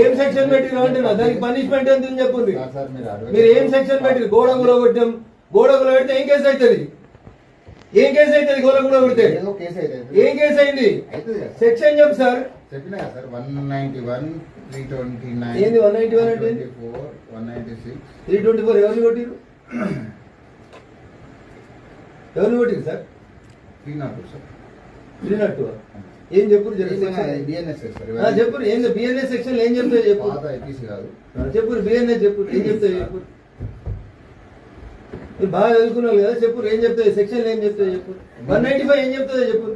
ఏం సెక్షన్ పెట్టిరు అంటున్నా, దానికి పనిష్మెంట్ ఎంత అని చెప్పండి. మీరు ఏం సెక్షన్ పెట్టిరు? గోడ కూలగొట్టాం, గోడ కూలగొడితే ఏం కేసు అవుతుంది? ఏం కేసు అవుతుంది? గోడ కూలగొడితే ఏం కేసు అయింది? సెక్షన్ చెప్పు సార్. చెప్పినా సార్ 191, 329 ఏంది 191 అంటే 196 324 ఎవరిని కొట్టిరు? ఎవరిని కొట్టిరు సార్? 302 సార్. 302 ఏం చెప్పు? బిఎన్ఎస్ చెప్పు. ఏం బిఎన్ఎస్ సెక్షన్ ఏం చెప్తావు చెప్పు. కాదు చెప్పు బిఎన్ఎస్ చెప్పు. ఏం చెప్తావు చెప్పు. మీరు బాగా చదువుకున్నారు కదా, చెప్పు. ఏం చెప్తావు సెక్షన్ ఏం చెప్తావు చెప్పు. 195 ఏం చెప్తుందో చెప్పు.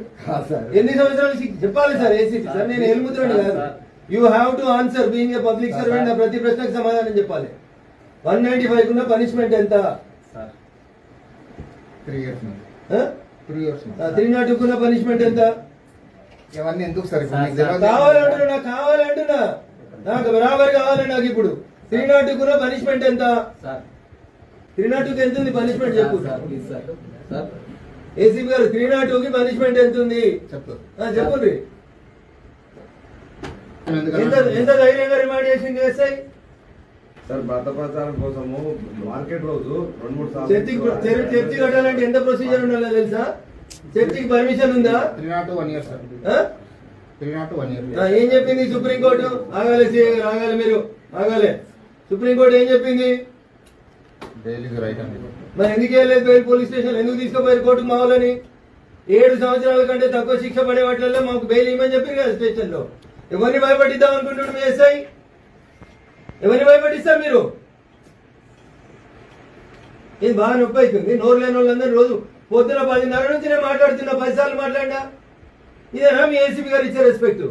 ఎన్ని సంవత్సరాలు చెప్పాలి సార్ ఏసీపీ సార్? నేను ఎలుముతున్నాను కాదు. You have to answer being a public servant. నా ప్రతి ప్రశ్నకు సమాధానం చెప్పాలి. 195 కున్న పనిష్మెంట్ ఎంత? 3 years. 302 కున్న పనిష్మెంట్ ఎంత? ఇవన్నీ ఎందుకు సార్? కావాలంటున్నా నాకు బరాబర్ కావాలి. నాకు ఇప్పుడు 302 కున్న పనిష్మెంట్ ఎంత? 302కి ఎంత ఉంది పనిష్మెంట్ చెప్పు. ఏసీపీ గారు 302కి పనిష్మెంట్ ఎంత ఉంది చెప్పండి. ఎంత ధైర్యంగా రిమాండ్ చేసింది ఎస్ఐ సార్? భర్త ప్రచారం కోసము మార్కెట్ రోజు 2-3 సార్లు చర్చి కట్టాలంటే ఎంత ప్రొసీజర్ ఉండాలో తెలుసా? చర్చికి పర్మిషన్ ఉందా? 301 years సార్. 301 years. ఏం చెప్పింది సుప్రీంకోర్టు? ఆగాలి ఆగాలి, మీరు ఆగాలి. సుప్రీంకోర్టు ఏం చెప్పింది? మరి ఎందుకు వెళ్ళలేదు బెయిల్? పోలీస్ స్టేషన్ ఎందుకు తీసుకోపోయారు కోర్టుకు? మా వాళ్ళని 7 సంవత్సరాల కంటే తక్కువ శిక్ష పడే వాటిల్లో మాకు బెయిల్ ఇవ్వమని చెప్పారు కదా స్టేషన్ లో. ఎవరిని భయపడిద్దాం అనుకుంటున్నారు మీ ఎస్ఐ? ఎవరిని భయపడిస్తారు మీరు? ఇది బాగా నొప్పి అవుతుంది. నోరు లేని వాళ్ళందరూ రోజు పొద్దున 10:30 నుంచి నేను మాట్లాడుతున్నా, 10 సార్లు మాట్లాడినా. ఇదేనా మీ ఏసీపీ గారు ఇచ్చే రెస్పెక్ట్?